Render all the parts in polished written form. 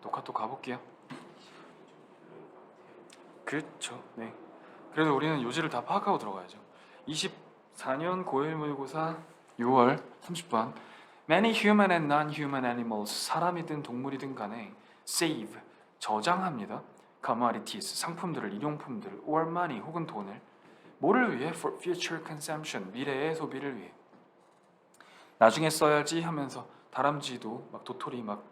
녹화 또 가볼게요. 그쵸. 네. 그래도 우리는 요지를 다 파악하고 들어가야죠. 24년 고1 모의고사 6월 30번. Many human and non-human animals, 사람이든 동물이든 간에 save, 저장합니다. commodities, 상품들을, 일용품들을, or money, 혹은 돈을. 뭐를 위해? For future consumption, 미래의 소비를 위해. 나중에 써야지 하면서 다람쥐도 막 도토리 막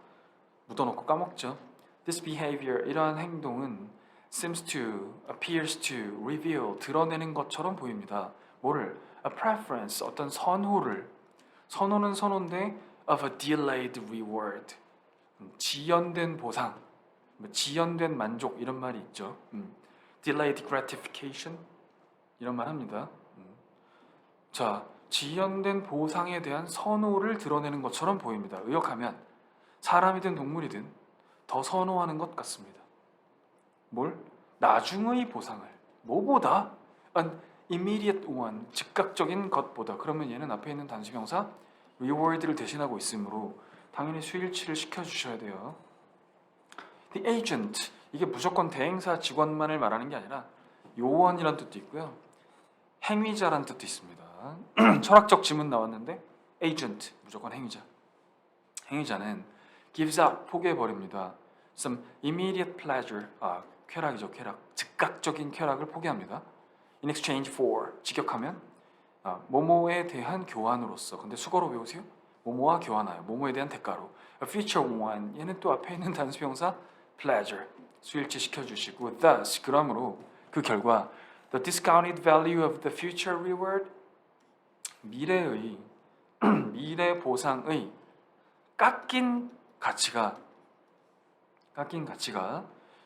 묻어놓고 까먹죠. This behavior, 이러한 행동은 seems to, appears to, reveal, 드러내는 것처럼 보입니다. 뭐를? A preference, 어떤 선호를. 선호는 선호인데 of a delayed reward, 지연된 보상, 지연된 만족 이런 말이 있죠. Delayed gratification 이런 말 합니다. 자, 지연된 보상에 대한 선호를 드러내는 것처럼 보입니다. 의역하면 사람이든 동물이든 더 선호하는 것 같습니다. 뭘? 나중의 보상을. 뭐보다? An immediate one, 즉각적인 것보다. 그러면 얘는 앞에 있는 단수명사 reward를 대신하고 있으므로 당연히 수일치를 시켜주셔야 돼요. The agent, 이게 무조건 대행사 직원만을 말하는 게 아니라 요원이란 뜻도 있고요, 행위자란 뜻도 있습니다. 철학적 지문 나왔는데 agent, 무조건 행위자. 행위자는 gives up, 포기해버립니다. Some immediate pleasure, 쾌락이죠, 쾌락. 즉각적인 쾌락을 포기합니다. In exchange for, 직역하면 뭐뭐에 대한 교환으로서. 근데 수거로 외우세요. 뭐뭐와 교환하여, 뭐뭐에 대한 대가로. A future one, 얘는 또 앞에 있는 단수명사 pleasure, 수일치 시켜주시고 thus, 그러므로 그 결과 the discounted value of the future reward, 미래의 미래 보상의 깎인 가치가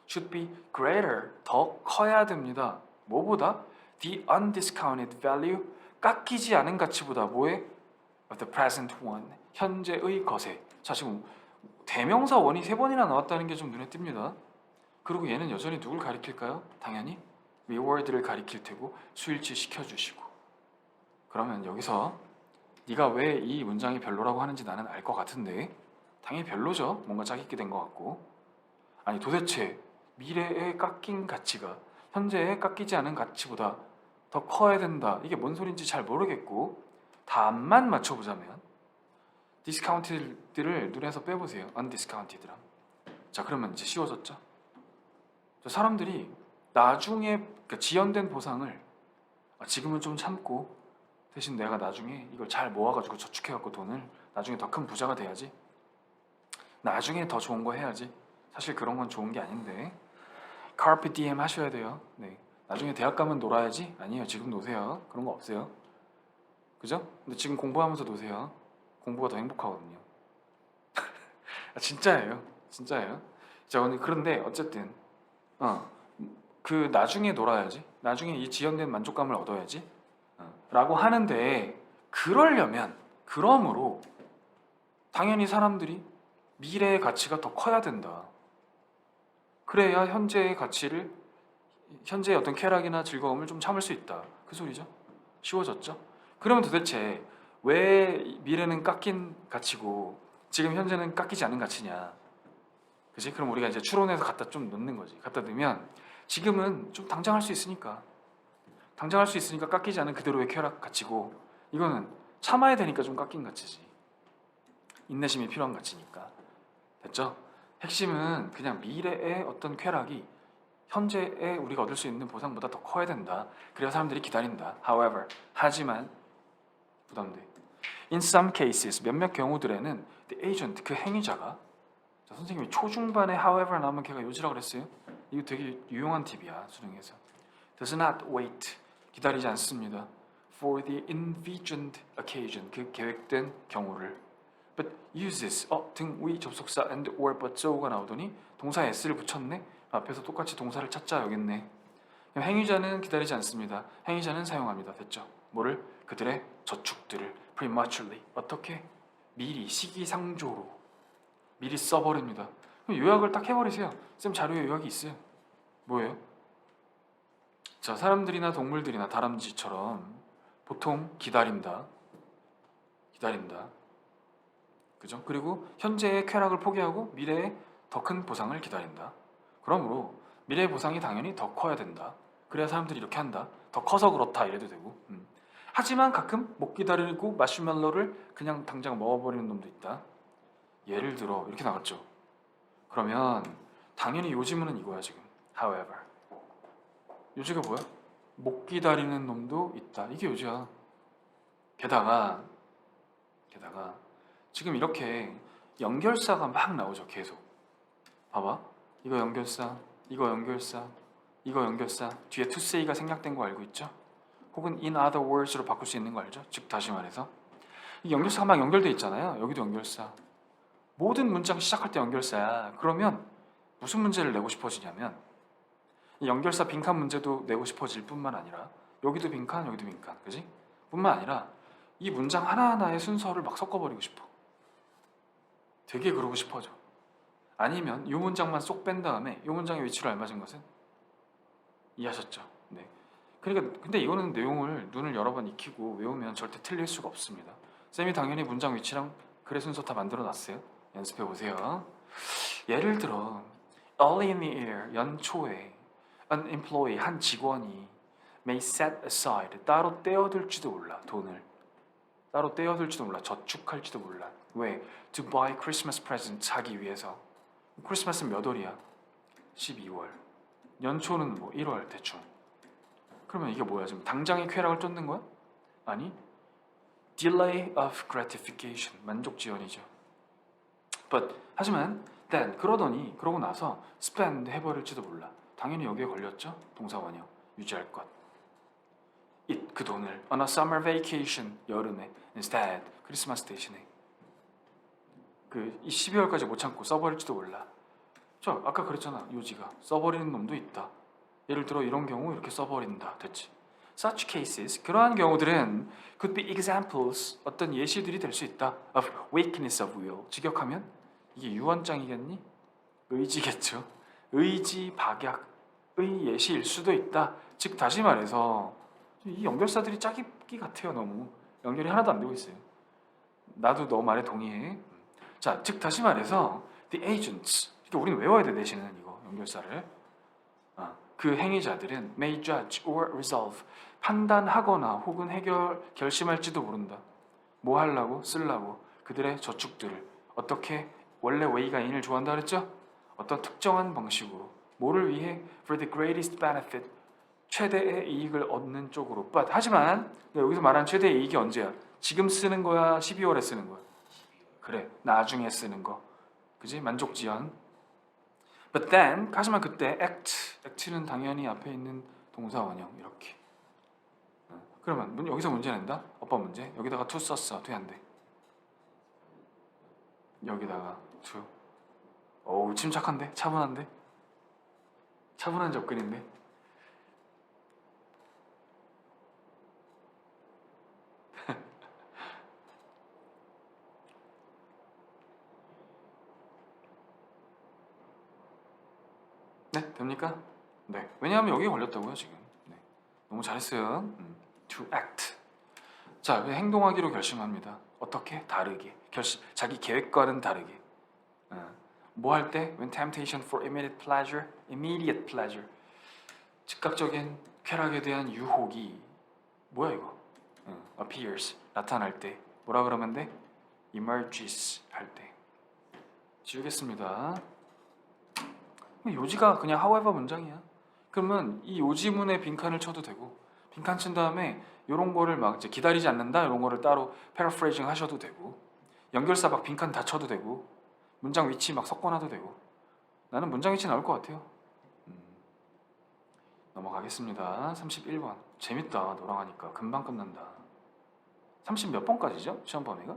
should be greater, 더 커야 됩니다. 뭐보다? The undiscounted value, 깎이지 않은 가치보다. 뭐에? Of the present one, 현재의 것에. 자, 지금 대명사 원이 3번이나 나왔다는 게 좀 눈에 띕니다. 그리고 얘는 여전히 누굴 가리킬까요? 당연히 reward를 가리킬 테고 수일치 시켜주시고. 그러면 여기서 네가 왜 이 문장이 별로라고 하는지 나는 알 것 같은데, 당연히 별로죠. 뭔가 짜깁기 된 것 같고. 아니, 도대체 미래에 깎인 가치가 현재에 깎이지 않은 가치보다 더 커야 된다, 이게 뭔 소린지 잘 모르겠고, 답만 맞춰보자면 디스카운트들을 눈에서 빼보세요. undiscounted랑. 자, 그러면 이제 쉬워졌죠. 사람들이 나중에, 그러니까 지연된 보상을 지금은 좀 참고 대신 내가 나중에 이걸 잘 모아가지고 저축해갖고 돈을 나중에 더 큰 부자가 돼야지, 나중에 더 좋은 거 해야지. 사실 그런 건 좋은 게 아닌데 carpe diem 하셔야 돼요. 네. 나중에 대학 가면 놀아야지? 아니에요. 지금 노세요. 그런 거 없어요. 그죠? 근데 지금 공부하면서 노세요. 공부가 더 행복하거든요. 진짜예요. 진짜예요. 자, 그런데 어쨌든 그 나중에 놀아야지, 나중에 이 지연된 만족감을 얻어야지 라고 하는데, 그러므로 당연히 사람들이 미래의 가치가 더 커야 된다. 그래야 현재의 가치를, 현재의 어떤 쾌락이나 즐거움을 좀 참을 수 있다, 그 소리죠. 쉬워졌죠? 그러면 도대체 왜 미래는 깎인 가치고 지금 현재는 깎이지 않은 가치냐? 그치? 그럼 우리가 이제 추론해서 갖다 좀 넣는 거지. 갖다 넣으면 지금은 좀 당장 할 수 있으니까 깎이지 않은 그대로의 쾌락 가치고, 이거는 참아야 되니까 좀 깎인 가치지. 인내심이 필요한 가치니까. 됐죠? 핵심은 그냥 미래의 어떤 쾌락이 현재에 우리가 얻을 수 있는 보상보다 더 커야 된다. 그래야 사람들이 기다린다. However, 하지만 부담돼. In some cases, 몇몇 경우들에는 the agent, 그 행위자가, 자, 선생님이 초중반에 however 나오면 걔가 요지라 그랬어요. 이거 되게 유용한 팁이야, 수능에서. Does not wait, 기다리지 않습니다. For the envisioned occasion, 그 계획된 경우를. But uses, 등, 위, 접속사, and, or, but, so가 나오더니 동사 s를 붙였네. 앞에서 똑같이 동사를 찾자 여깄네. 행위자는 기다리지 않습니다. 행위자는 사용합니다. 됐죠? 뭐를? 그들의 저축들을 prematurely, 어떻게? 미리, 시기상조로 미리 써버립니다. 그럼 요약을 딱 해버리세요. 쌤 자료에 요약이 있어요. 뭐예요? 자, 사람들이나 동물들이나 다람쥐처럼 보통 기다린다. 그죠? 그리고 현재의 쾌락을 포기하고 미래에 더 큰 보상을 기다린다. 그러므로 미래의 보상이 당연히 더 커야 된다. 그래야 사람들이 이렇게 한다. 더 커서 그렇다 이래도 되고. 하지만 가끔 못 기다리고 마시멜로를 그냥 당장 먹어버리는 놈도 있다. 예를 들어 이렇게 나왔죠. 그러면 당연히 요지문은 이거야 지금. However. 요지가 뭐야? 못 기다리는 놈도 있다. 이게 요지야. 게다가 지금 이렇게 연결사가 막 나오죠. 계속. 봐봐. 이거 연결사, 이거 연결사, 이거 연결사. 뒤에 to say가 생략된 거 알고 있죠? 혹은 in other words로 바꿀 수 있는 거 알죠? 즉 다시 말해서 이 연결사가 막 연결돼 있잖아요. 여기도 연결사. 모든 문장 시작할 때 연결사야. 그러면 무슨 문제를 내고 싶어지냐면 이 연결사 빈칸 문제도 내고 싶어질 뿐만 아니라 여기도 빈칸, 여기도 빈칸, 그지? 뿐만 아니라 이 문장 하나하나의 순서를 막 섞어버리고 싶어. 되게 그러고 싶어져. 아니면 이 문장만 쏙 뺀 다음에 이 문장의 위치를 알맞은 것은 이해하셨죠? 네. 그러니까 근데 이거는 내용을 눈을 여러 번 익히고 외우면 절대 틀릴 수가 없습니다. 쌤이 당연히 문장 위치랑 글의 순서 다 만들어 놨어요. 연습해 보세요. 예를 들어 early in the year 연초에 an employee 한 직원이 may set aside 따로 떼어둘지도 몰라 돈을 따로 떼어둘지도 몰라 저축할지도 몰라 왜? to buy Christmas present 사기 위해서 크리스마스는 몇 월이야? 12월 연초는 뭐 1월 대충 그러면 이게 뭐야 지금 당장의 쾌락을 쫓는 거야? 아니 delay of gratification 만족 지연이죠 but 하지만 then 그러고 나서 spend 해버릴지도 몰라 당연히 여기에 걸렸죠? 동사원형 유지할 것 it 그 돈을 on a summer vacation 여름에 instead 크리스마스 대신에 이 12월까지 못 참고 써버릴지도 몰라 저 아까 그랬잖아 요지가 써버리는 놈도 있다 예를 들어 이런 경우 이렇게 써버린다 됐지 such cases 그러한 경우들은 could be examples 어떤 예시들이 될 수 있다 of weakness of will 직역하면 이게 유언장이겠니? 의지겠죠 의지 박약의 예시일 수도 있다 즉 다시 말해서 이 연결사들이 짜깁기 같아요 너무 연결이 하나도 안 되고 있어요 나도 너 말에 동의해 자, 즉 다시 말해서 the agents 그러니까 우리는 외워야 돼 대신은 이거 연결사를 그 행위자들은 may judge or resolve 판단하거나 혹은 결심할지도 모른다 뭐 하려고? 쓰려고 그들의 저축들을 어떻게? 원래 way가 in을 좋아한다 그랬죠? 어떤 특정한 방식으로 뭐를 위해? for the greatest benefit 최대의 이익을 얻는 쪽으로 but 하지만 여기서 말하는 최대의 이익이 언제야? 지금 쓰는 거야? 12월에 쓰는 거야? 그래 나중에 쓰는 거 그지? 만족지연 but then 하지만 그때 act는 당연히 앞에 있는 동사 원형 이렇게 그러면 여기서 문제 낸다? 어법 문제 여기다가 to 썼어 돼 안 돼? 여기다가 to 어우 침착한데? 차분한데? 차분한 접근인데? 네, 됩니까? 네. 왜냐하면 여기에 걸렸다고요, 지금. 네. 너무 잘했어요. To act. 자, 행동하기로 결심합니다. 어떻게? 다르게. 자기 계획과는 다르게. 뭐 할 때? When temptation for immediate pleasure. 즉각적인 쾌락에 대한 유혹이 뭐야 이거? appears. 나타날 때. 뭐라 그러면 돼? emerges 할 때. 지우겠습니다. 요지가 그냥 however 문장이야. 그러면 이 요지문에 빈칸을 쳐도 되고 빈칸 친 다음에 이런 거를 막 이제 기다리지 않는다 이런 거를 따로 패러프레이징 하셔도 되고 연결사 막 빈칸 다 쳐도 되고 문장 위치 막 섞어놔도 되고 나는 문장 위치 나올 것 같아요. 넘어가겠습니다. 31번 재밌다 너랑 하니까 금방 끝난다. 30 몇 번까지죠? 시험 범위가?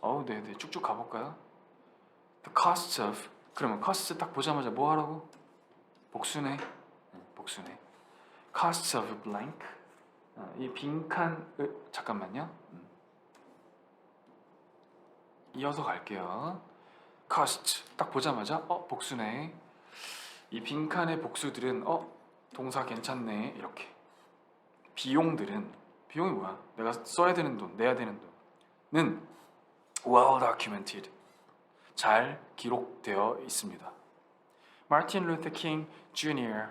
어우 네네 쭉쭉 가볼까요? The cost of 그러면 cost 딱 보자마자 뭐 하라고? 복수네. 복수네. cost of blank 이 빈칸 잠깐만요. 이어서 갈게요. cost 딱 보자마자 복수네. 이 빈칸의 복수들은 동사 괜찮네 이렇게. 비용이 뭐야? 내가 써야 되는 돈, 내야 되는 돈은 well documented 잘 기록되어 있습니다. 마틴 루터 킹 주니어,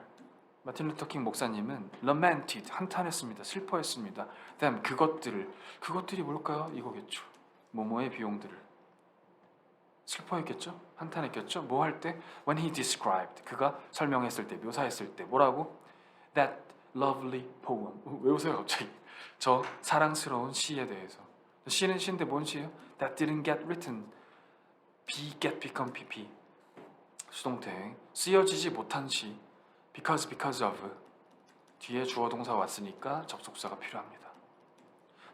마틴 루터 킹 목사님은 lamented, 한탄했습니다. 슬퍼했습니다. 그다음 그것들이 뭘까요? 이거겠죠. 뭐뭐의 비용들을 슬퍼했겠죠? 한탄했겠죠? 뭐 할 때? When he described, 그가 설명했을 때, 묘사했을 때 뭐라고? That lovely poem. 왜 웃어요 갑자기? 저 사랑스러운 시에 대해서. 시는 시인데 뭔 시예요? That didn't get written. get become pp. 수동태. 쓰여지지 못한 시. because of. 뒤에 주어 동사 왔으니까 접속사가 필요합니다.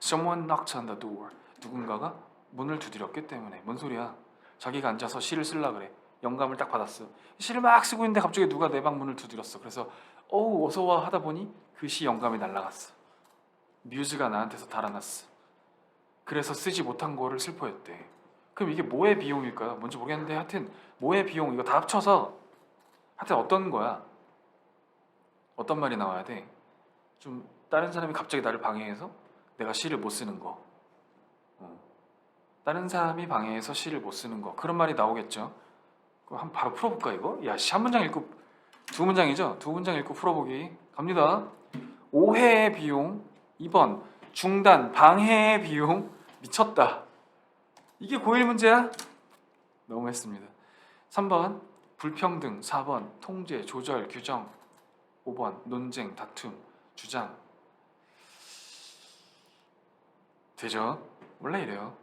Someone knocked on the door. 누군가가 문을 두드렸기 때문에. 뭔 소리야? 자기가 앉아서 시를 쓰려 그래. 영감을 딱 받았어. 시를 막 쓰고 있는데 갑자기 누가 내 방 문을 두드렸어. 그래서 어서 와 하다 보니 그 시 영감이 날아갔어. 뮤즈가 나한테서 달아났어. 그래서 쓰지 못한 거를 슬퍼했대. 그럼 이게 뭐의 비용일까요? 뭔지 모르겠는데 하여튼 뭐의 비용 이거 다 합쳐서 하여튼 어떤 거야? 어떤 말이 나와야 돼? 좀 다른 사람이 갑자기 나를 방해해서 내가 시를 못 쓰는 거. 다른 사람이 방해해서 시를 못 쓰는 거. 그런 말이 나오겠죠. 그럼 한번 바로 풀어볼까 이거? 야, 한 문장 읽고 두 문장이죠? 두 문장 읽고 풀어보기 갑니다. 오해의 비용 2번 중단, 방해의 비용 미쳤다. 이게 고1 문제야? 너무했습니다. 3번 불평등, 4번 통제, 조절, 규정, 5번 논쟁, 다툼, 주장. 되죠? 원래 이래요.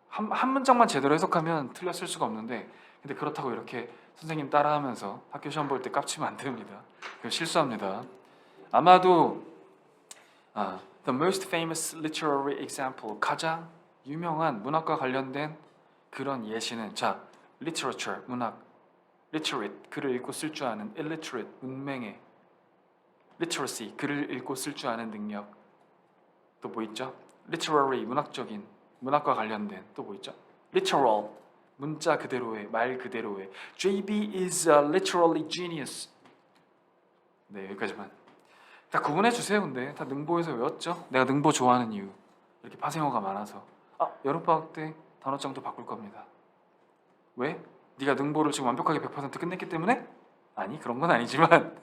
한 문장만 제대로 해석하면 틀렸을 수가 없는데 근데 그렇다고 이렇게 선생님 따라하면서 학교 시험 볼 때 깝치면 안 됩니다. 실수합니다. 아마도 the most famous literary example, 가장 유명한 문학과 관련된 그런 예시는 자, literature, 문학, literate, 글을 읽고 쓸 줄 아는, illiterate, 문맹의, literacy, 글을 읽고 쓸 줄 아는 능력. 또 뭐 있죠? literary, 문학적인, 문학과 관련된 또 뭐 있죠? literal, 문자 그대로의, 말 그대로의. JB is literally genius. 네, 여기까지만. 다 구분해 주세요. 근데 다 능보에서 외웠죠? 내가 능보 좋아하는 이유. 이렇게 파생어가 많아서. 여름방학 때 단어장도 바꿀 겁니다. 왜? 네가 능보를 지금 완벽하게 100% 끝냈기 때문에? 아니, 그런 건 아니지만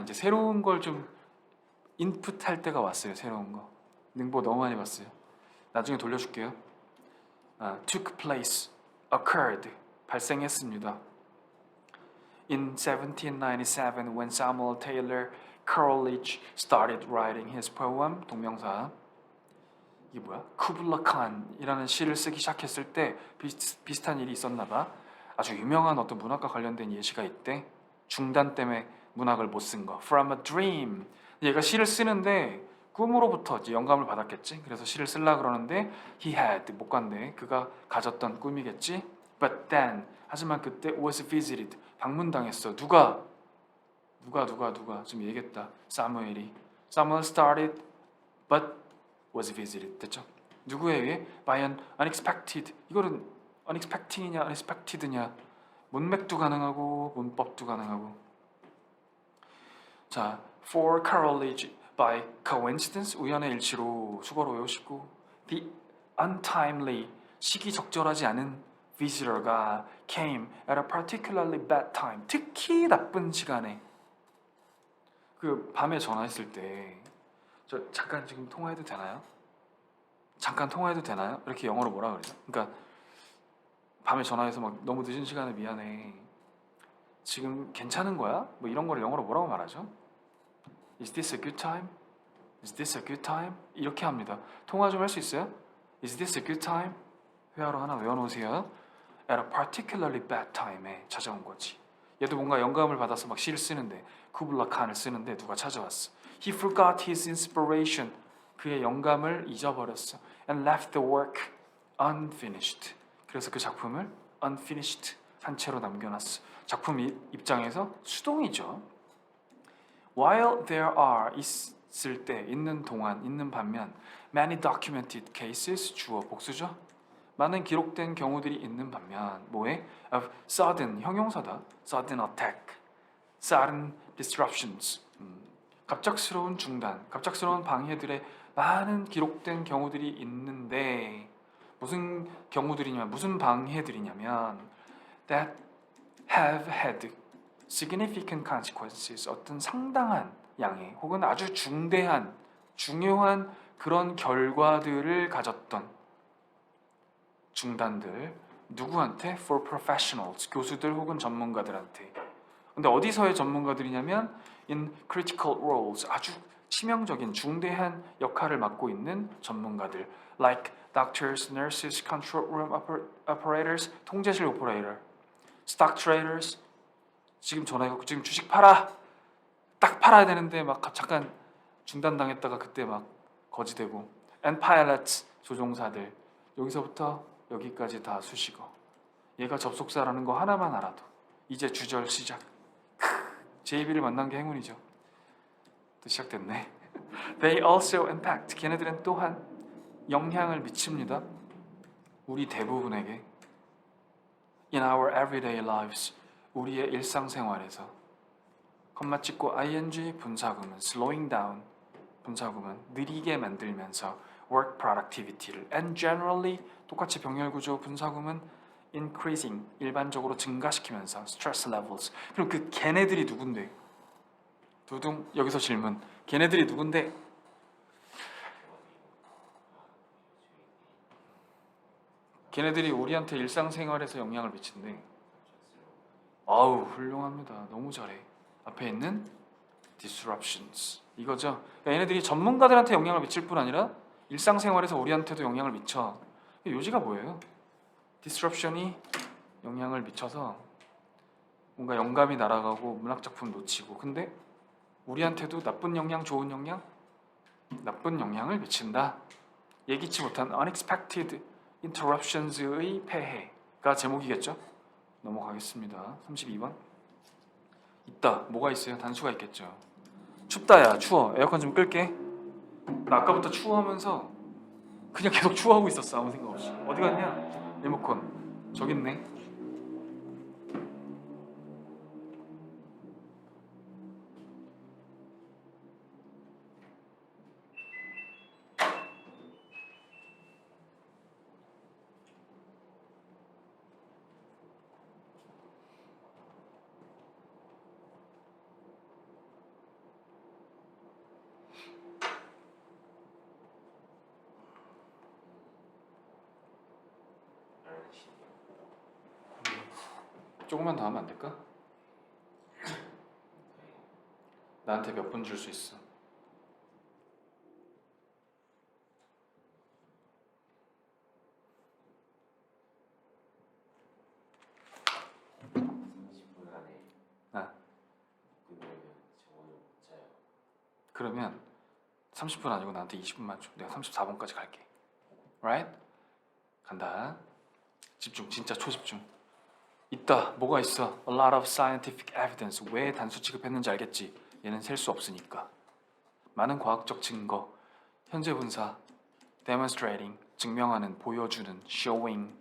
이제 새로운 걸 좀 인풋할 때가 왔어요. 새로운 거. 능보 너무 많이 봤어요. 나중에 돌려줄게요. took place, occurred, 발생했습니다. In 1797, when Samuel Taylor Coleridge started writing his poem, 동명사. 이게 뭐야? 쿠블라 칸이라는 시를 쓰기 시작했을 때 비슷한 일이 있었나 봐. 아주 유명한 어떤 문학과 관련된 예시가 있대. 중단 때문에 문학을 못 쓴 거. From a dream. 얘가 시를 쓰는데 꿈으로부터 이제 영감을 받았겠지. 그래서 시를 쓰려고 그러는데 he had, 못 간대. 그가 가졌던 꿈이겠지. But then, 하지만 그때 was visited, 방문당했어. 누가? 지금 얘기했다. 사무엘이. Samuel started but was visited. 됐죠? 누구에 의해? By an unexpected. 이거는 unexpecting이냐 unexpected냐. 문맥도 가능하고 문법도 가능하고. 자, for Coleridge by coincidence, 우연의 일치로 수거로 외우시고 the untimely, 시기적절하지 않은 visitor가 came at a particularly bad time, 특히 나쁜 시간에. 그 밤에 전화했을 때 저 잠깐 지금 통화해도 되나요? 잠깐 통화해도 되나요? 이렇게 영어로 뭐라 그러죠? 그러니까 밤에 전화해서 막 너무 늦은 시간에 미안해. 지금 괜찮은 거야? 뭐 이런 거를 영어로 뭐라고 말하죠? Is this a good time? Is this a good time? 이렇게 합니다. 통화 좀 할 수 있어요? Is this a good time? 회화로 하나 외워놓으세요. At a particularly bad time에 찾아온 거지. 얘도 뭔가 영감을 받아서 막 시를 쓰는데 쿠블라 칸을 쓰는데 누가 찾아왔어. He forgot his inspiration. 그의 영감을 잊어버렸어. And left the work unfinished. 그래서 그 작품을 unfinished, 한 채로 남겨놨어. 작품 입장에서 수동이죠. While there are, 있을 때, 있는 동안, 있는 반면 many documented cases, 주어 복수죠. 많은 기록된 경우들이 있는 반면 뭐에? Of sudden, 형용사다. Sudden attack, sudden disruptions, 갑작스러운 중단, 갑작스러운 방해들의 많은 기록된 경우들이 있는데 무슨 경우들이냐면 무슨 방해들이냐면 that have had significant consequences 어떤 상당한 양의 혹은 아주 중대한 중요한 그런 결과들을 가졌던 중단들 누구한테? For professionals 교수들 혹은 전문가들한테. 근데 어디서의 전문가들이냐면 in critical roles 아주 치명적인 중대한 역할을 맡고 있는 전문가들 like doctors, nurses, control room operators 통제실 오퍼레이터 stock traders 지금 전화해갖고 지금 주식 팔아 딱 팔아야 되는데 막 잠깐 중단당했다가 그때 막 거지되고 and pilots 조종사들 여기서부터 여기까지 다 수식어 얘가 접속사라는 거 하나만 알아도 이제 주절 시작 JB를 만난 게 행운이죠. 또 시작됐네. They also impact 걔네들은 또한 영향을 미칩니다. 우리 대부분에게 in our everyday lives 우리의 일상생활에서 컴마 찍고 ing 분사구문 slowing down 분사구문 느리게 만들면서 work productivity를 and generally 똑같이 병렬구조 분사구문 increasing 일반적으로 증가시키면서 stress levels 그럼 그 걔네들이 누군데? 두둥 여기서 질문 걔네들이 누군데? 걔네들이 우리한테 일상생활에서 영향을 미친대. 아우 훌륭합니다. 너무 잘해. 앞에 있는 disruptions 이거죠. 그러니까 얘네들이 전문가들한테 영향을 미칠 뿐 아니라 일상생활에서 우리한테도 영향을 미쳐. 요지가 뭐예요? disruption이 영향을 미쳐서 뭔가 영감이 날아가고 문학작품 놓치고 근데 우리한테도 나쁜 영향, 좋은 영향? 나쁜 영향을 미친다. 예기치 못한 unexpected interruptions의 폐해가 제목이겠죠? 넘어가겠습니다. 32번 있다. 뭐가 있어요? 단수가 있겠죠. 춥다야 추워. 에어컨 좀 끌게. 나 아까부터 추워하면서 그냥 계속 추워하고 있었어. 아무 생각 없이. 어디 갔냐? 리모컨 저기 있네. 조금만 더 하면 안 될까? 나한테 몇 분 줄 수 있어? 아. 그러면 30분 아니고 나한테 20분만 줘. 내가 34분까지 갈게. Right? 간다. 집중, 진짜 초집중. 있다. 뭐가 있어? A lot of scientific evidence. 왜 단수 취급했는지 알겠지? 얘는 셀 수 없으니까. 많은 과학적 증거. 현재 분사. demonstrating. 증명하는, 보여주는. showing.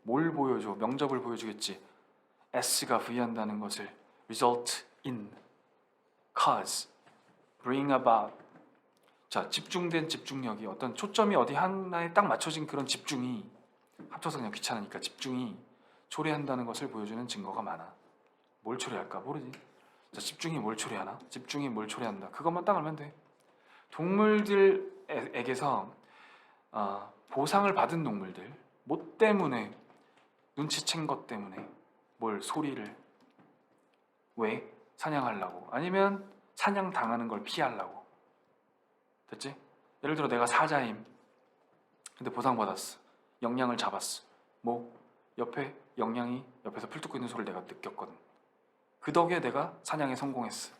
뭘 보여줘? 명접을 보여주겠지. s가 부여한다는 것을 result in. cause. bring about. 자, 집중된 집중력이 어떤 초점이 어디 하나에 딱 맞춰진 그런 집중이 합쳐서 그냥 귀찮으니까 집중이 초래한다는 것을 보여주는 증거가 많아. 뭘 초래할까? 모르지. 자, 집중이 뭘 초래하나? 집중이 뭘 초래한다. 그것만 딱 알면 돼. 동물들에게서 보상을 받은 동물들 뭐 때문에 눈치챈 것 때문에 뭘 소리를 왜? 사냥하려고 아니면 사냥당하는 걸 피하려고. 됐지? 예를 들어 내가 사자임 근데 보상받았어. 영양을 잡았어. 뭐? 옆에 영양이 옆에서 풀 뜯고 있는 소리를 내가 느꼈거든. 그 덕에 내가 사냥에 성공했어.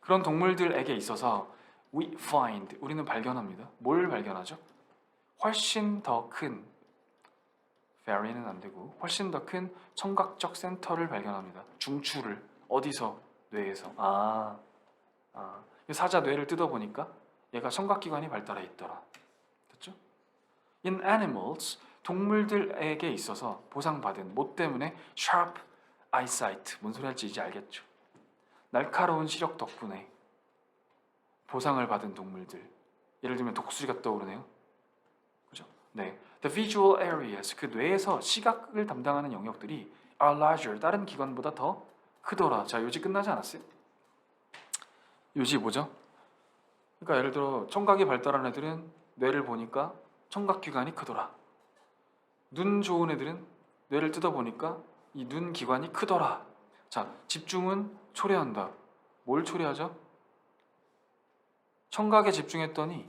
그런 동물들에게 있어서 we find 우리는 발견합니다. 뭘 발견하죠? 훨씬 더 큰 very는 안 되고 훨씬 더 큰 청각적 센터를 발견합니다. 중추를 어디서? 뇌에서. 사자 뇌를 뜯어보니까 얘가 청각기관이 발달해 있더라. 됐죠? In animals 동물들에게 있어서 보상받은 뭐 때문에 sharp eyesight 뭔 소리 할지 이제 알겠죠? 날카로운 시력 덕분에 보상을 받은 동물들 예를 들면 독수리가 떠오르네요. 그죠? 네, The visual areas, 그 뇌에서 시각을 담당하는 영역들이 are larger, 다른 기관보다 더 크더라. 자, 요지 끝나지 않았어요? 요지 뭐죠? 그러니까 예를 들어 청각이 발달한 애들은 뇌를 보니까 청각기관이 크더라. 눈 좋은 애들은 뇌를 뜯어보니까 이 눈 기관이 크더라. 자, 집중은 초래한다. 뭘 초래하죠? 청각에 집중했더니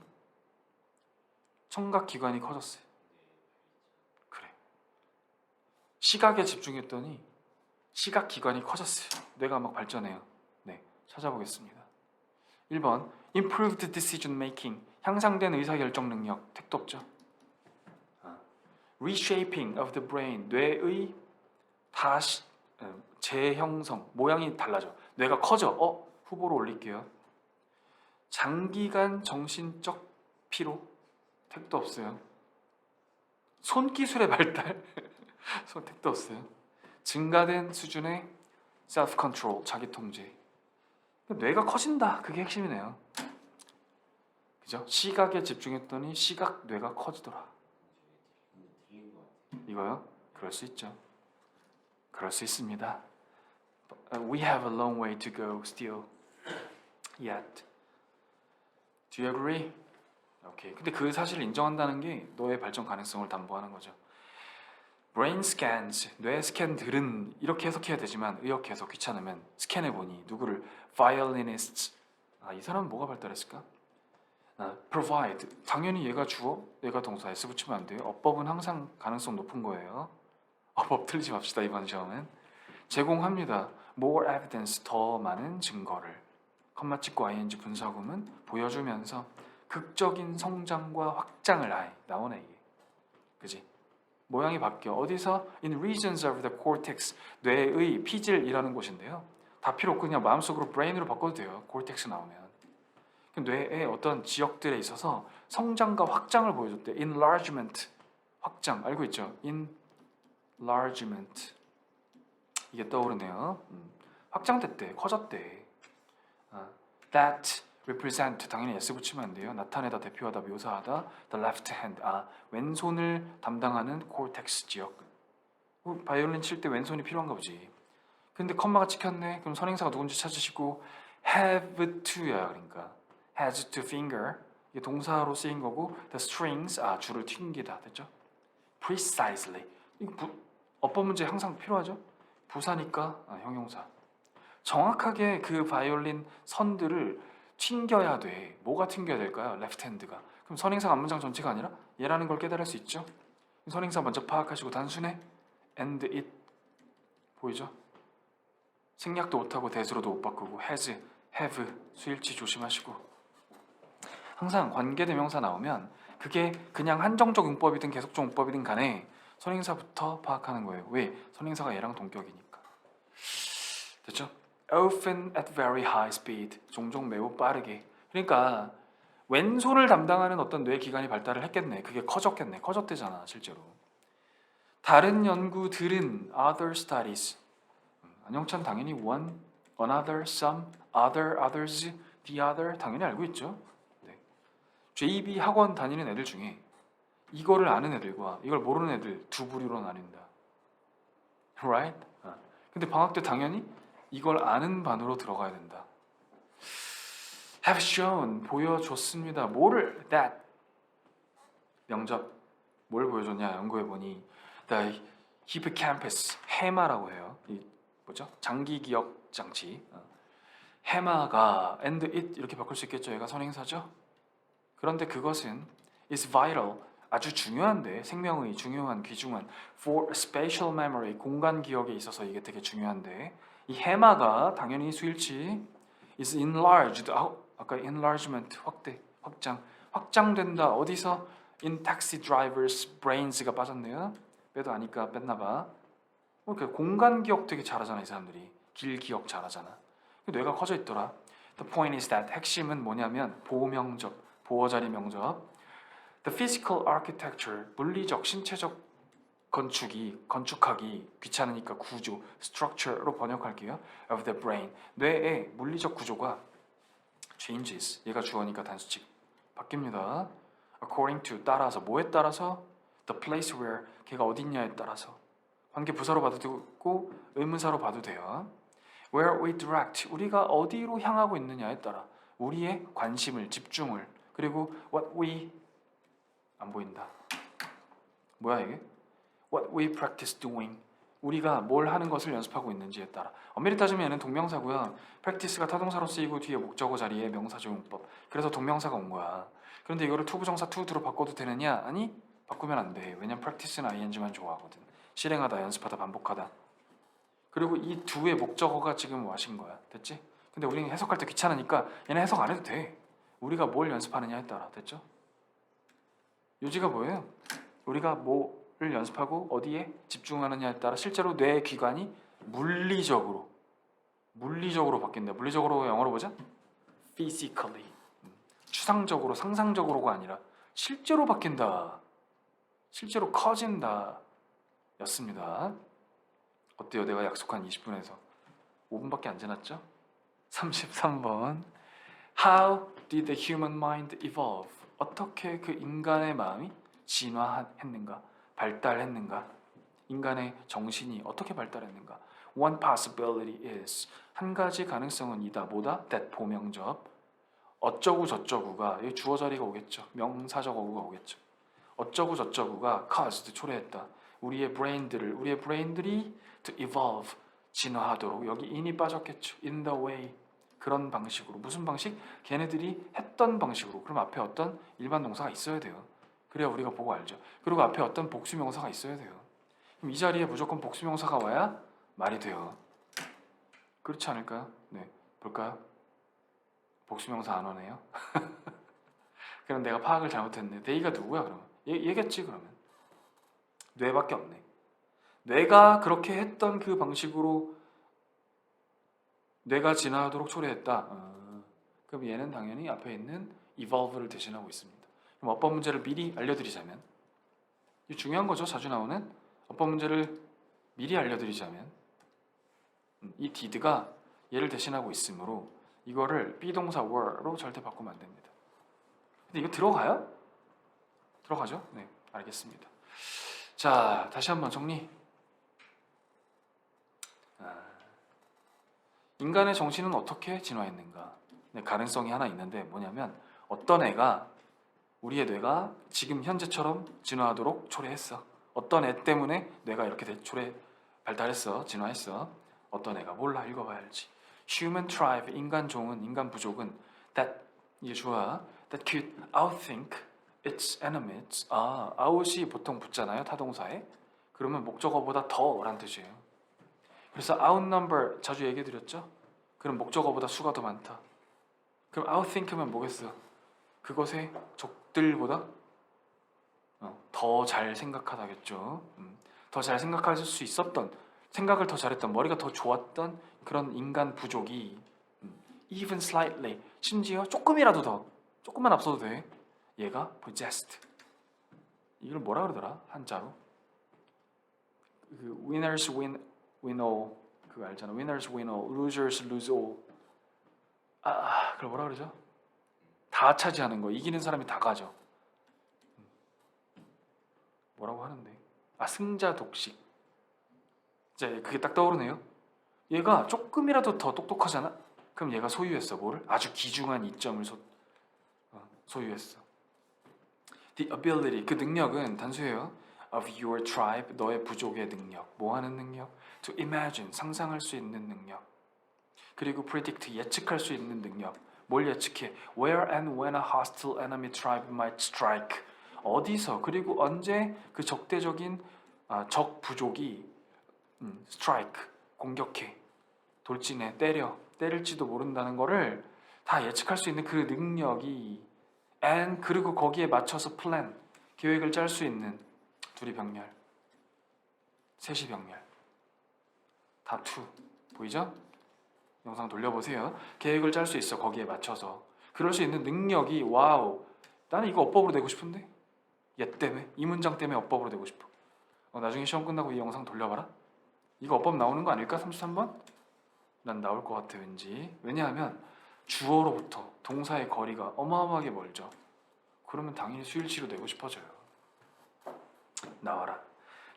청각기관이 커졌어요. 그래. 시각에 집중했더니 시각기관이 커졌어요. 뇌가 막 발전해요. 네, 찾아보겠습니다. 1번 Improved decision making, 향상된 의사결정 능력, 택도 없죠. Reshaping of the brain, 뇌의 다시 재형성, 모양이 달라져. 뇌가 커져. 후보로 올릴게요. 장기간 정신적 피로, 택도 없어요. 손기술의 발달, 택도 없어요. 증가된 수준의 self control, 자기 통제. 뇌가 커진다. 그게 핵심이네요. 그죠? 시각에 집중했더니 시각 뇌가 커지더라. 이거요? 그럴 수 있죠. 그럴 수 있습니다. We have a long way to go still. Yet. Do you agree? 오케이. 근데 그 사실을 인정한다는 게 너의 발전 가능성을 담보하는 거죠. Brain scans, 뇌 스캔들은 이렇게 해석해야 되지만 의역해서 귀찮으면 스캔해보니 누구를 violinists, 이 사람은 뭐가 발달했을까? provide, 당연히 얘가 주어, 얘가 동사, s 붙이면 안 돼요. 어법은 항상 가능성 높은 거예요. 어법 틀리지 맙시다. 이번 시험은. 제공합니다. more evidence, 더 많은 증거를. 컴마 찍고 ing 분사구문 보여주면서 극적인 성장과 확장을 나오네 이게. 그지? 모양이 바뀌어. 어디서? In regions of the cortex, 뇌의 피질이라는 곳인데요. 다 필요 없고 그냥 마음속으로 brain으로 바꿔도 돼요. cortex 나오면. 뇌의 어떤 지역들에 있어서 성장과 확장을 보여줬대. enlargement, 확장. 알고 있죠? enlargement. 이게 떠오르네요. 확장됐대. 커졌대. That represent, 당연히 s 붙이면 안 돼요. 나타내다, 대표하다, 묘사하다. The left hand, 왼손을 담당하는 cortex 지역. 바이올린 칠 때 왼손이 필요한가 보지. 근데 컴마가 찍혔네. 그럼 선행사가 누군지 찾으시고 have to야. 그러니까 has to finger, 이게 동사로 쓰인 거고 the strings, 줄을 튕기다. 됐죠? precisely, 이거 어법 문제 항상 필요하죠? 부사니까 형용사. 정확하게 그 바이올린 선들을 튕겨야 돼. 뭐가 튕겨야 될까요? left hand가. 그럼 선행사가 앞문장 전체가 아니라 얘라는 걸 깨달을 수 있죠? 선행사 먼저 파악하시고 단순해 and it 보이죠? 생략도 못하고 대수로도 못 바꾸고 has, have, 수일치 조심하시고. 항상 관계대명사 나오면 그게 그냥 한정적 용법이든 계속적 용법이든 간에 선행사부터 파악하는 거예요. 왜? 선행사가 얘랑 동격이니까. 됐죠? Often at very high speed, 종종 매우 빠르게. 그러니까 왼손을 담당하는 어떤 뇌 기관이 발달을 했겠네. 그게 커졌겠네. 커졌대잖아 실제로. 다른 연구들은 other studies. 안영찬 당연히 one, another, some, other, others, the other 당연히 알고 있죠. 네. JB 학원 다니는 애들 중에 이거를 아는 애들과 이걸 모르는 애들 두 부류로 나뉜다. Right? 근데 방학 때 당연히 이걸 아는 반으로 들어가야 된다. Have shown, 보여줬습니다. 뭐를? That. 명작. 뭘 보여줬냐? 연구해보니 The hippocampus, 해마라고 해요. 이 뭐죠? 장기 기억 장치. 해마가 and it 이렇게 바꿀 수 있겠죠. 얘가 선행사죠. 그런데 그것은 is vital, 아주 중요한데, 생명의 중요한 귀중한 for spatial memory, 공간 기억에 있어서 이게 되게 중요한데, 이 해마가 당연히 수일치 is enlarged, 아까 enlargement, 확대, 확장된다. 어디서? in taxi drivers brains가 빠졌네요. 빼도 아니까 뺐나봐. 공간 기억 되게 잘하잖아 이 사람들이. 길 기억 잘하잖아. 뇌가 커져 있더라. The point is that, 핵심은 뭐냐면 보호 명적, 보호자리 명적. The physical architecture, 물리적, 신체적 건축하기 귀찮으니까 구조, structure로 번역할게요. of the brain, 뇌의 물리적 구조가 changes, 얘가 주어니까 단수칙 바뀝니다. according to, 따라서, 뭐에 따라서? the place where 걔가 어딨냐에 따라서 관계 부사로 봐도 되고 의문사로 봐도 돼요. where we direct 우리가 어디로 향하고 있느냐에 따라 우리의 관심을 집중을 그리고 what we 안 보인다. 뭐야 이게? what we practice doing 우리가 뭘 하는 것을 연습하고 있는지에 따라 엄밀히 따지면 얘는 동명사고요. practice가 타동사로 쓰이고 뒤에 목적어 자리에 명사죠 용법. 그래서 동명사가 온 거야. 그런데 이거를 투부정사 to도로 바꿔도 되느냐? 아니 바꾸면 안 돼. 왜냐면 practice는 ing만 좋아하거든. 실행하다, 연습하다, 반복하다. 그리고 이 두의 목적어가 지금 what인 거야. 됐지? 근데 우리는 해석할 때 귀찮으니까 얘는 해석 안 해도 돼. 우리가 뭘 연습하느냐에 따라. 됐죠? 요지가 뭐예요? 우리가 뭐를 연습하고 어디에 집중하느냐에 따라 실제로 뇌의 기관이 물리적으로 바뀐다. 물리적으로 영어로 보자. physically. 추상적으로, 상상적으로가 아니라 실제로 바뀐다. 실제로 커진다. 였습니다. 어때요? 내가 약속한 20분에서 5분밖에 안 지났죠? 33번. How did the human mind evolve? 어떻게 그 인간의 마음이 진화했는가? 발달했는가? 인간의 정신이 어떻게 발달했는가? One possibility is 한 가지 가능성은 이다. 뭐다? That 보명접 어쩌고 저쩌구가 여기 주어 자리가 오겠죠. 명사적 어구가 오겠죠. 어쩌고 저쩌구가 caused 초래했다. 우리의 브레인들이 to evolve 진화하도록 여기 in이 빠졌겠죠. in the way 그런 방식으로 무슨 방식? 걔네들이 했던 방식으로. 그럼 앞에 어떤 일반 동사가 있어야 돼요. 그래야 우리가 보고 알죠. 그리고 앞에 어떤 복수명사가 있어야 돼요. 그럼 이 자리에 무조건 복수명사가 와야 말이 돼요. 그렇지 않을까요? 네, 볼까요? 복수명사 안 오네요. 그럼 내가 파악을 잘못했네. they가 누구야 그러면? 얘겠지 그러면. 뇌밖에 없네. 뇌가 그렇게 했던 그 방식으로 뇌가 진화하도록 초래했다. 그럼 얘는 당연히 앞에 있는 evolve를 대신하고 있습니다. 그럼 어법 문제를 미리 알려드리자면 이 중요한 거죠. 자주 나오는 어법 문제를 미리 알려드리자면 이 did가 얘를 대신하고 있으므로 이거를 비동사 were로 절대 바꾸면 안 됩니다. 근데 이거 들어가요? 들어가죠? 네, 알겠습니다. 자, 다시 한번 정리. 인간의 정신은 어떻게 진화했는가? 네, 가능성이 하나 있는데 뭐냐면 어떤 애가 우리의 뇌가 지금 현재처럼 진화하도록 초래했어. 어떤 애 때문에 뇌가 이렇게 발달했어. 진화했어. 어떤 애가 몰라 읽어봐야 알지. Human tribe 인간 종은 인간 부족은 that 이게 좋아. That could outthink its enemies. out이 보통 붙잖아요 타동사에. 그러면 목적어보다 더란 뜻이에요. 그래서 outnumber 자주 얘기해드렸죠? 그럼 목적어보다 수가 더 많다. 그럼 outthink면 뭐겠어? 그것의 적들보다 더 잘 생각하다겠죠. 더 잘 생각할 수 있었던, 생각을 더 잘했던, 머리가 더 좋았던 그런 인간 부족이 even slightly, 심지어 조금이라도 더, 조금만 앞서도 돼. 얘가 possessed. 이걸 뭐라 그러더라? 한자로. 그 winners win all 그거 알잖아. Winners win all, losers lose all. 그걸 뭐라 그러죠? 다 차지하는 거. 이기는 사람이 다 가져. 뭐라고 하는데? 승자 독식. 이제 그게 딱 떠오르네요. 얘가 조금이라도 더 똑똑하잖아. 그럼 얘가 소유했어. 뭐를? 아주 귀중한 이점을 소유했어. The ability, 그 능력은 단수예요. Of your tribe, 너의 부족의 능력. 뭐 하는 능력? To imagine, 상상할 수 있는 능력. 그리고 predict, 예측할 수 있는 능력. 뭘 예측해? Where and when a hostile enemy tribe might strike. 어디서 그리고 언제 그 적대적인 적 부족이 strike, 공격해, 돌진해, 때릴지도 모른다는 거를 다 예측할 수 있는 그 능력이 and 그리고 거기에 맞춰서 plan, 계획을 짤 수 있는 둘이 병렬, 셋이 병렬, 다 two. 보이죠? 영상 돌려보세요. 계획을 짤 수 있어. 거기에 맞춰서. 그럴 수 있는 능력이 와우. 나는 이거 어법으로 내고 싶은데? 얘 때문에? 이 문장 때문에 어법으로 내고 싶어. 나중에 시험 끝나고 이 영상 돌려봐라. 이거 어법 나오는 거 아닐까? 33번? 난 나올 것 같아 왠지. 왜냐하면 주어로부터 동사의 거리가 어마어마하게 멀죠. 그러면 당연히 수일치로 내고 싶어져요. 나와라.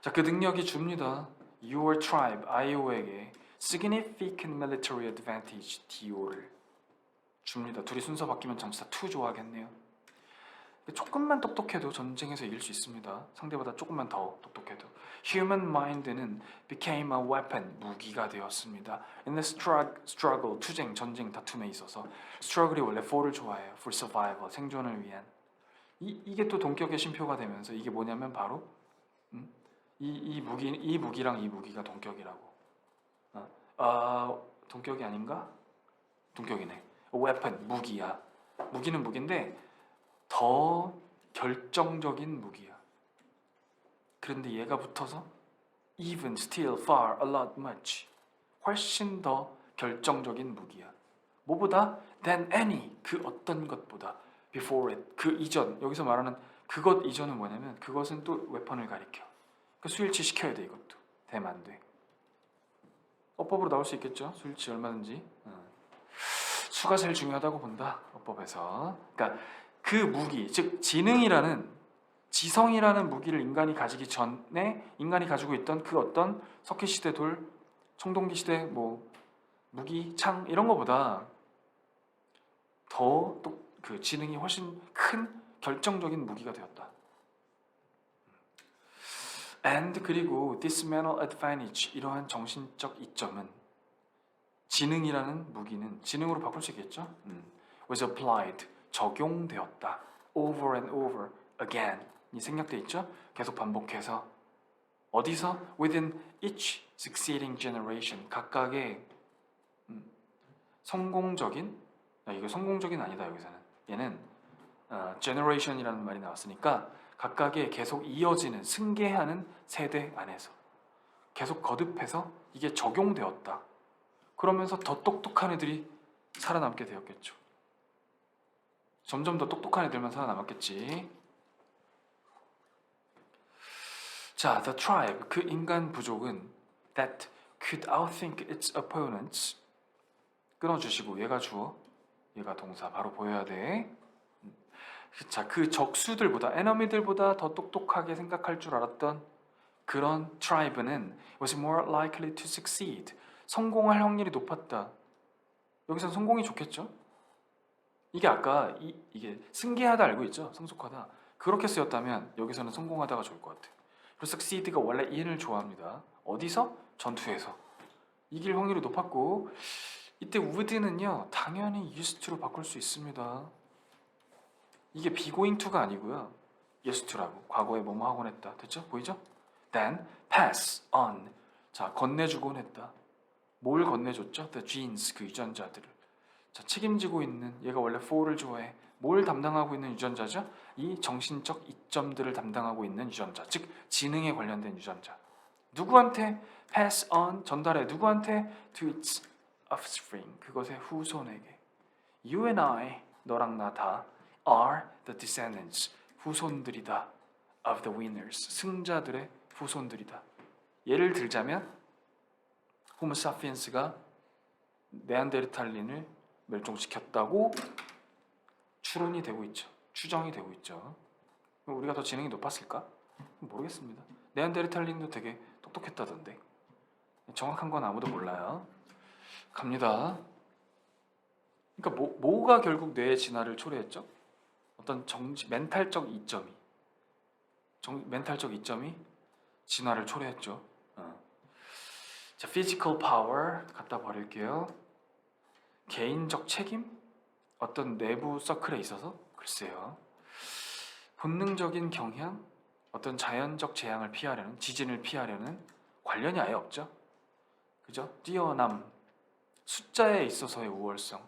자, 그 능력이 줍니다. Your tribe, 아이오에게 significant military advantage, DO를 줍니다. 둘이 순서 바뀌면 전치사 to 좋아하겠네요. 조금만 똑똑해도 전쟁에서 이길 수 있습니다. 상대보다 조금만 더 똑똑해도. Human mind는 became a weapon, 무기가 되었습니다. In the struggle, 투쟁, 전쟁, 다툼에 있어서 struggle이 원래 for를 좋아해요. For survival, 생존을 위한. 이게 또 동격의 심표가 되면서 이게 뭐냐면 바로 이 무기랑 이 무기가 동격이라고. 동격이 아닌가? 동격이네. weapon, 무기야. 무기는 무기인데 더 결정적인 무기야. 그런데 얘가 붙어서 even, still, far, a lot, much 훨씬 더 결정적인 무기야. 뭐보다? than any, 그 어떤 것보다. before it, 그 이전. 여기서 말하는 그것 이전은 뭐냐면 그것은 또 웨펀을 가리켜. 그 수일치 시켜야 돼. 이것도 되면 안 돼. 어법으로 나올 수 있겠죠? 수일치 얼마든지. 수가 제일 중요하다고 본다. 어법에서. 그러니까 그 무기, 즉 지능이라는, 지성이라는 무기를 인간이 가지기 전에 인간이 가지고 있던 그 어떤 석기 시대 돌, 청동기 시대 뭐 무기, 창 이런 거보다 더 또 그 지능이 훨씬 큰 결정적인 무기가 되었다. And 그리고 this mental advantage, 이러한 정신적 이점은, 지능이라는 무기는 지능으로 바꿀 수 있겠죠? was applied, 적용되었다. over and over again, 이 생략돼 있죠? 계속 반복해서. 어디서? within each succeeding generation, 각각의 성공적인, 이거 성공적인 아니다 여기서는. 얘는 generation이라는 말이 나왔으니까 각각의 계속 이어지는, 승계하는 세대 안에서 계속 거듭해서 이게 적용되었다. 그러면서 더 똑똑한 애들이 살아남게 되었겠죠. 점점 더 똑똑한 애들만 살아남았겠지. 자, the tribe, 그 인간 부족은 that could outthink its opponents, 끊어주시고 얘가 주어, 얘가 동사, 바로 보여야 돼. 자, 그 적수들보다, 에너미들보다 더 똑똑하게 생각할 줄 알았던 그런 tribe는 was more likely to succeed, 성공할 확률이 높았다. 여기서는 성공이 좋겠죠? 이게 아까 이게 승계하다 알고 있죠? 성숙하다. 그렇게 쓰였다면 여기서는 성공하다가 좋을 것 같아요. 그리고 succeed가 원래 in을 좋아합니다. 어디서? 전투에서. 이길 확률이 높았고, 이때 would는요 당연히 used to로 바꿀 수 있습니다. 이게 be going to가 아니고요, used to라고. 과거에 뭐뭐 하곤 했다. 됐죠? 보이죠? then pass on, 자 건네주곤 했다. 뭘 건네줬죠? the genes, 그 유전자들을. 자, 책임지고 있는, 얘가 원래 for를 좋아해. 뭘 담당하고 있는 유전자죠? 이 정신적 이점들을 담당하고 있는 유전자, 즉 지능에 관련된 유전자. 누구한테? pass on, 전달해. 누구한테? to its offspring, 그것의 후손에게. You and I, 너랑 나 다 are the descendants, 후손들이다. of the winners, 승자들의 후손들이다. 예를 들자면 호모 사피엔스가 네안데르탈린을 멸종시켰다고 추론이 되고 있죠. 추정이 되고 있죠. 우리가 더 지능이 높았을까? 모르겠습니다. 네안데르탈린도 되게 똑똑했다던데. 정확한 건 아무도 몰라요. 갑니다. 그러니까 뭐가 결국 뇌의 진화를 초래했죠? 어떤 멘탈적 이점이, 멘탈적 이점이 진화를 초래했죠. 자, physical power 갖다 버릴게요. 개인적 책임? 어떤 내부 서클에 있어서? 글쎄요. 본능적인 경향? 어떤 자연적 재앙을 피하려는, 지진을 피하려는 관련이 아예 없죠. 그죠? 뛰어남, 숫자에 있어서의 우월성,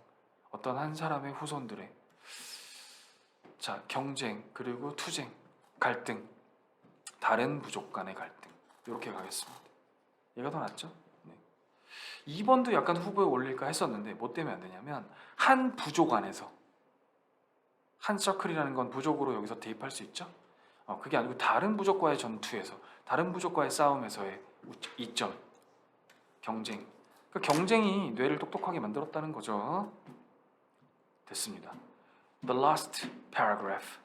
어떤 한 사람의 후손들의, 자, 경쟁, 그리고 투쟁, 갈등, 다른 부족 간의 갈등, 이렇게 가겠습니다. 얘가 더 낫죠? 네. 2번도 약간 후보에 올릴까 했었는데 뭐 때문에 안 되냐면, 한 부족 안에서, 한 서클이라는 건 부족으로 여기서 대입할 수 있죠? 그게 아니고 다른 부족과의 전투에서, 다른 부족과의 싸움에서의 이점, 경쟁. 그러니까 경쟁이 뇌를 똑똑하게 만들었다는 거죠. 됐습니다. The last paragraph.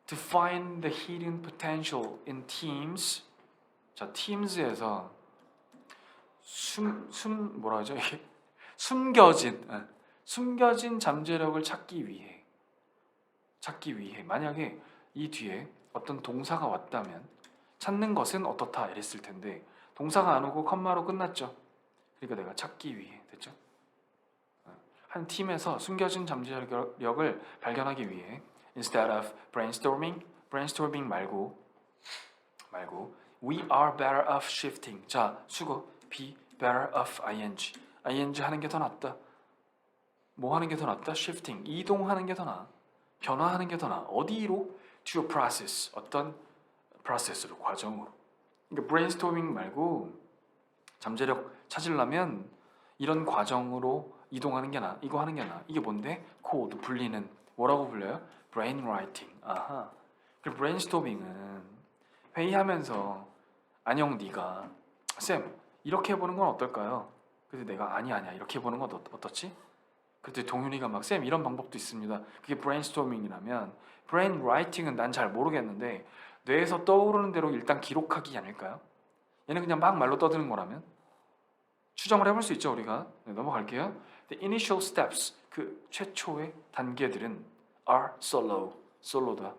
To find the hidden potential in teams. 자, teams에서 뭐라 하죠? 이게 숨겨진 잠재력을 찾기 위해 만약에 이 뒤에 어떤 동사가 왔다면 찾는 것은 어떻다 이랬을 텐데 동사가 안 오고 컴마로 끝났죠. 그러니까 내가 찾기 위해 됐죠. 한 팀에서 숨겨진 잠재력을 발견하기 위해 instead of brainstorming 말고 we are better off shifting. 자, 수고. be better off ing 하는 게 더 낫다. 뭐 하는 게 더 낫다? shifting. 이동하는 게 더 나아. 변화하는 게 더 나아. 어디로? to a process. 어떤 process로, 과정으로. 그러니까 brainstorming 말고 잠재력 찾으려면 이런 과정으로 이동하는 게 나아. 이거 하는 게 나아. 이게 뭔데? 코드 불리는 뭐라고 불려요? brainwriting. 아하. 그리고 brainstorming은 회의하면서 안녕 네가 쌤 이렇게 해보는 건 어떨까요? 그래서 내가 아니야 이렇게 해보는 건 어떻지? 그랬더니 동윤이가 막 쌤 이런 방법도 있습니다. 그게 brainstorming이라면 brainwriting은 난 잘 모르겠는데 뇌에서 떠오르는 대로 일단 기록하기 아닐까요? 얘는 그냥 막 말로 떠드는 거라면 추정을 해볼 수 있죠 우리가. 네, 넘어갈게요. The initial steps 그 최초의 단계들은 are 솔로다.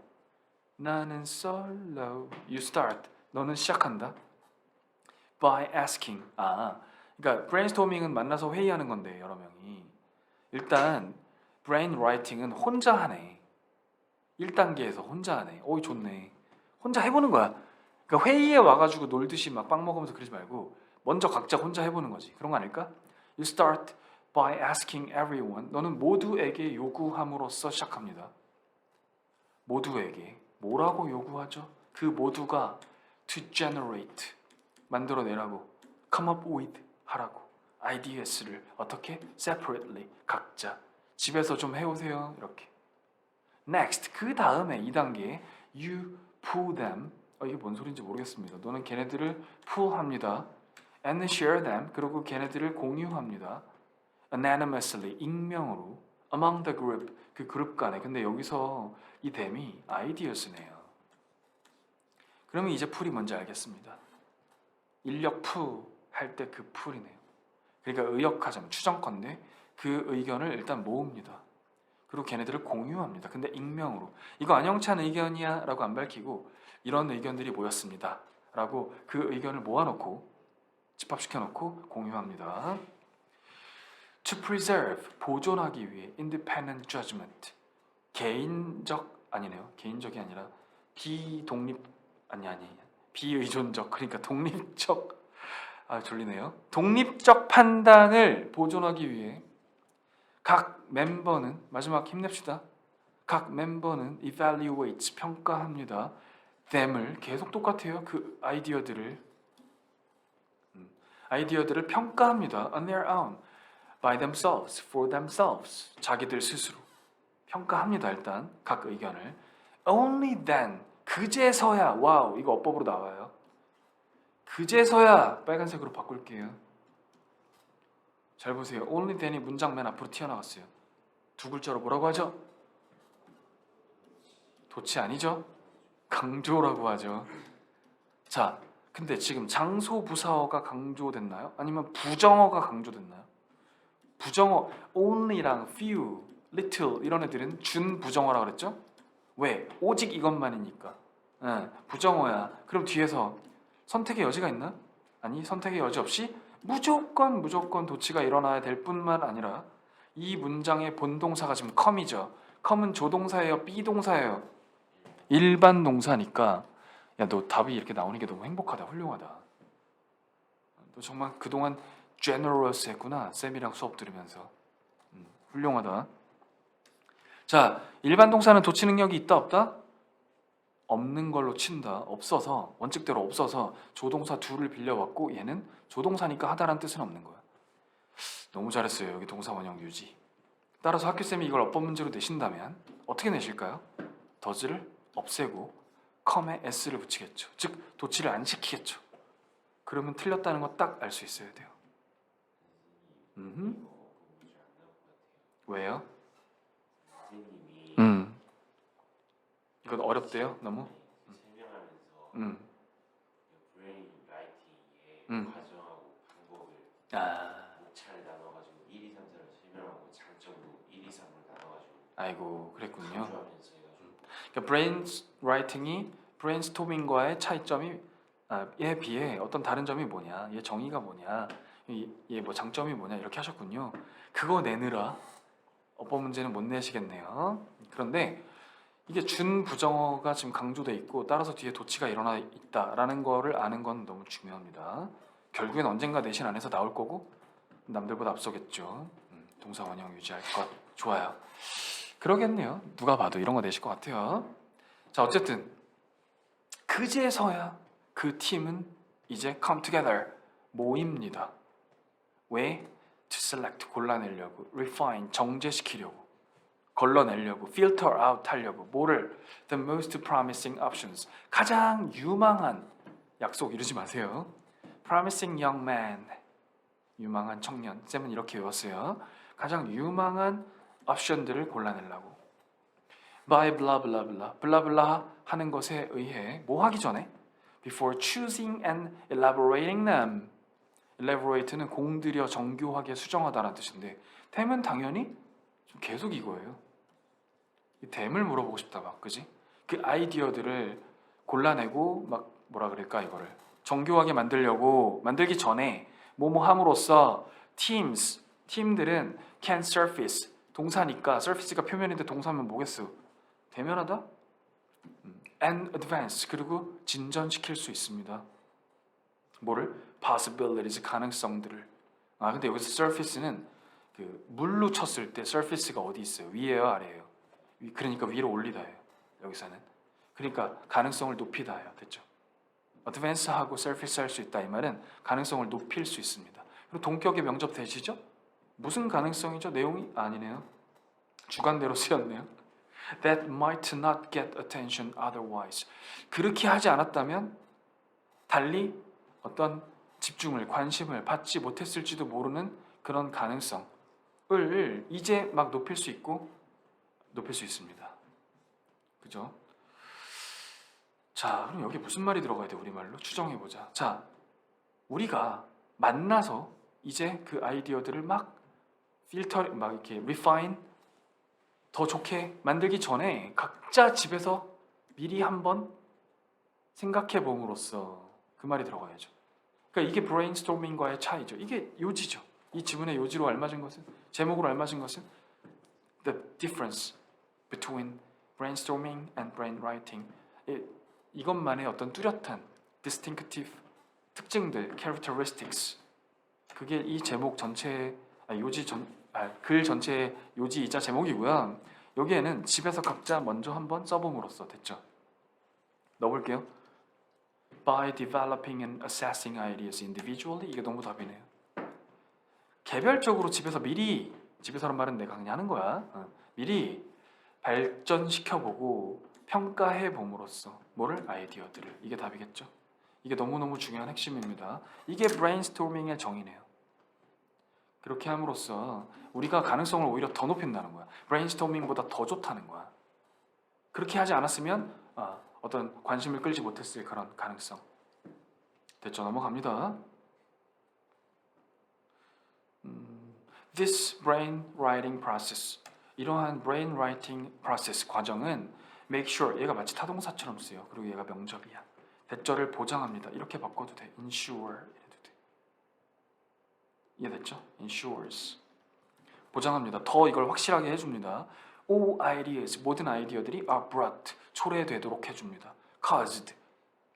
나는 solo. You start. 너는 시작한다. By asking. 그러니까 brainstorming은 만나서 회의하는 건데 여러 명이. 일단 brainwriting은 혼자 하네. 1단계에서 혼자 하네. 오이 좋네. 혼자 해보는 거야. 그러니까 회의에 와가지고 놀듯이 막 빵 먹으면서 그러지 말고 먼저 각자 혼자 해보는 거지. 그런 거 아닐까? You start by asking everyone. 너는 모두에게 요구함으로써 시작합니다. 모두에게 뭐라고 요구하죠? 그 모두가 to generate 만들어내라고, come up with 하라고, ideas를 어떻게? separately 각자 집에서 좀 해오세요 이렇게. Next 그 다음에 2단계 you pull them. 이게 뭔 소린지 모르겠습니다. 너는 걔네들을 pull합니다. and share them. 그리고 걔네들을 공유합니다. anonymously 익명으로 among the group 그 그룹 간에. 근데 여기서 이 them이 ideas네요. 그러면 이제 풀이 뭔지 알겠습니다. 인력 풀 할 때 그 풀이네요. 그러니까 의역하자면 추정컨대 그 의견을 일단 모읍니다. 그리고 걔네들을 공유합니다. 근데 익명으로 이거 안영찬 의견이야 라고 안 밝히고 이런 의견들이 모였습니다 라고 그 의견을 모아놓고 집합시켜놓고 공유합니다. To preserve 보존하기 위해 independent judgment 개인적이 아니라 비의존적 그러니까 독립적 졸리네요. 독립적 판단을 보존하기 위해 각 멤버는 마지막 힘냅시다. 각 멤버는 evaluates 평가합니다. them을 계속 똑같아요. 그 아이디어들을 평가합니다. on their own, by themselves, for themselves 자기들 스스로 평가합니다. 일단 각 의견을 only then 그제서야 와우 이거 어법으로 나와요. 그제서야 빨간색으로 바꿀게요. 잘 보세요. only then이 문장 맨 앞으로 튀어나왔어요. 두 글자로 뭐라고 하죠? 도치 아니죠? 강조라고 하죠. 자, 근데 지금 장소 부사어가 강조됐나요? 아니면 부정어가 강조됐나요? 부정어 only랑 few, little 이런 애들은 준 부정어라 그랬죠? 왜? 오직 이것만이니까. 부정어야. 그럼 뒤에서 선택의 여지가 있나? 아니, 선택의 여지 없이 무조건 도치가 일어나야 될 뿐만 아니라 이 문장의 본동사가 지금 come이죠. come은 조동사예요? 비동사예요? 일반 동사니까 야, 너 답이 이렇게 나오는 게 너무 행복하다. 훌륭하다. 너 정말 그동안 generous 했구나. 쌤이랑 수업 들으면서. 훌륭하다. 자, 일반 동사는 도치 능력이 있다 없다? 없는 걸로 친다. 없어서 원칙대로 없어서 조동사 둘을 빌려왔고 얘는 조동사니까 하다란 뜻은 없는 거야. 너무 잘했어요. 여기 동사 원형 유지. 따라서 학교쌤이 이걸 어법 문제로 내신다면 어떻게 내실까요? does를 없애고 come에 s를 붙이겠죠. 즉 도치를 안 시키겠죠. 그러면 틀렸다는 거 딱 알 수 있어야 돼요. 왜요? 이건 어렵대요 너무. 설명하면서 음. 브레인 라이팅의 음. 과정하고 방법을 아. 잘 나눠가지고 1, 2, 3, 4를 설명하고 장점도 1, 2, 3을 나눠가지고 아이고 그랬군요. 강조하면서 해가지고 그러니까 브레인 라이팅이 브레인스토밍과의 차이점이 에 비해 어떤 다른 점이 뭐냐, 얘 정의가 뭐냐, 얘 뭐 장점이 뭐냐 이렇게 하셨군요. 그거 내느라 어법 문제는 못 내시겠네요. 그런데 이게 준부정어가 지금 강조돼 있고 따라서 뒤에 도치가 일어나 있다라는 거를 아는 건 너무 중요합니다. 결국엔 언젠가 내신 안에서 나올 거고 남들보다 앞서겠죠. 동사 원형 유지할 것. 좋아요. 그러겠네요. 누가 봐도 이런 거 내실 것 같아요. 자, 어쨌든 그제서야 그 팀은 이제 come together 모입니다. 왜? to select 골라내려고, refine 정제시키려고, 걸러내려고, filter out 하려고. 뭐를? the most promising options 가장 유망한 약속 이러지 마세요. promising young man 유망한 청년. 쌤은 이렇게 외웠어요. 가장 유망한 옵션들을 골라내려고. by blah blah blah blah blah 하는 것에 의해 뭐 하기 전에 before choosing and elaborating them. elaborate는 공들여 정교하게 수정하다라는 뜻인데 댐은 당연히 좀 계속 이거예요. 이 댐을 물어보고 싶다 막 그지? 그 아이디어들을 골라내고 막 뭐라 그럴까 이거를 정교하게 만들기 전에 뭐뭐 함으로써 팀들은 can surface 동사니까 surface가 표면인데 동사면 뭐겠어? 대면하다? and advance 그리고 진전시킬 수 있습니다. 뭐를? possibilities 가능성들을. 근데 여기서 surface는 그 물로 쳤을 때 surface가 어디 있어요? 위에요, 아래에요? 그러니까 위로 올리다예요. 여기서는. 그러니까 가능성을 높이다예요. 됐죠? advance하고 surface 할 수 있다 이 말은 가능성을 높일 수 있습니다. 그리고 동격의 명접 되시죠? 무슨 가능성이죠? 내용이 아니네요. 주관대로 쓰였네요. That might not get attention otherwise. 그렇게 하지 않았다면 달리 어떤 집중을, 관심을 받지 못했을지도 모르는 그런 가능성을 이제 막 높일 수 있습니다. 그죠? 자, 그럼 여기 무슨 말이 들어가야 돼? 우리말로 추정해보자. 자, 우리가 만나서 이제 그 아이디어들을 막 막 이렇게 refine 더 좋게 만들기 전에 각자 집에서 미리 한번 생각해 봄으로써 그 말이 들어가야죠. 그러니까 이게 브레인스토밍과의 차이죠. 이게 요지죠. 이 지문의 요지로 알맞은 것은, 제목으로 알맞은 것은 the difference between brainstorming and brainwriting. 이것만의 어떤 뚜렷한 distinctive 특징들, characteristics. 그게 이 제목 전체 글 전체의 요지이자 제목이고요. 여기에는 집에서 각자 먼저 한번 써봄으로써 됐죠. 넣어볼게요. By developing and assessing ideas individually. 이게 너무 답이네요. 개별적으로 집에서란 말은 내가 그냥 하는 거야. 미리 발전시켜보고 평가해봄으로써 뭐를? 아이디어들을. 이게 답이겠죠. 이게 너무너무 중요한 핵심입니다. 이게 브레인스토밍의 정의네요. 그렇게 함으로써 우리가 가능성을 오히려 더 높인다는 거야. 브레인스토밍보다 더 좋다는 거야. 그렇게 하지 않았으면 어떤 관심을 끌지 못했을 그런 가능성. 됐죠? 넘어갑니다. This brain writing process. 이러한 brain writing process 과정은 make sure. 얘가 마치 타동사처럼 쓰여. 그리고 얘가 명접이야. 대절을 보장합니다. 이렇게 바꿔도 돼. ensure 이래도 돼. 이해됐죠? ensures. 보장합니다. 더 이걸 확실하게 해줍니다. All ideas, 모든 아이디어들이 are brought, 초래되도록 해줍니다. caused,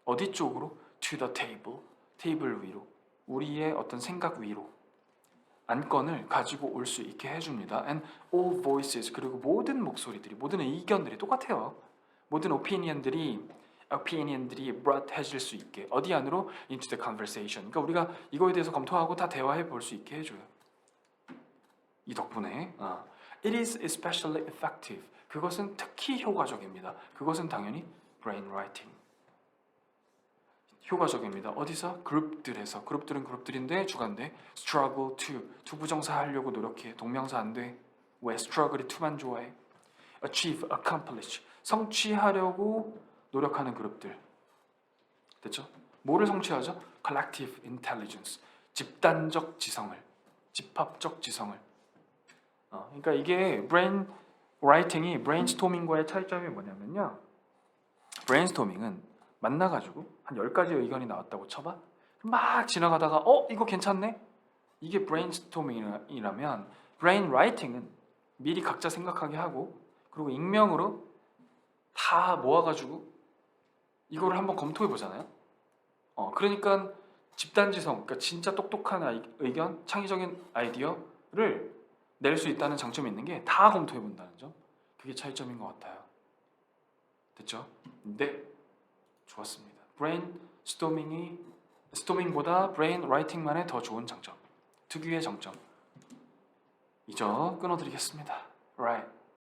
어디 쪽으로? to the table, 테이블 위로, 우리의 어떤 생각 위로 안건을 가지고 올 수 있게 해줍니다. And all voices, 그리고 모든 목소리들이, 모든 의견들이 똑같아요. 모든 opinion들이 brought 해질 수 있게 어디 안으로? into the conversation. 그러니까 우리가 이거에 대해서 검토하고 다 대화해 볼 수 있게 해줘요. 이 덕분에 It is especially effective. 그것은 특히 효과적입니다. 그것은 당연히 brain writing. 효과적입니다. 어디서? 그룹들에서. 그룹들은 그룹들인데 주관대 struggle to. 투부정사 하려고 노력해. 동명사 안 돼. 왜? struggle이 to만 좋아해. achieve, accomplish. 성취하려고 노력하는 그룹들. 됐죠? 뭐를 성취하죠? collective intelligence. 집단적 지성을. 집합적 지성을. 그러니까 이게 brain writing이 brainstorming과의 차이점이 뭐냐면요. brainstorming은 만나가지고 한 10가지 의견이 나왔다고 쳐봐. 막 지나가다가 이거 괜찮네? 이게 brainstorming이라면 brain writing은 미리 각자 생각하게 하고 그리고 익명으로 다 모아가지고 이거를 한번 검토해 보잖아요. 그러니까 집단지성, 그러니까 진짜 똑똑한 의견, 창의적인 아이디어를 낼 수 있다는 장점이 있는 게 다 검토해 본다는 점. 그게 차이점인 것 같아요. 됐죠? 네, 좋았습니다. 스토밍보다 브레인 라이팅만의 더 좋은 장점, 특유의 장점. 이죠 끊어드리겠습니다. Right.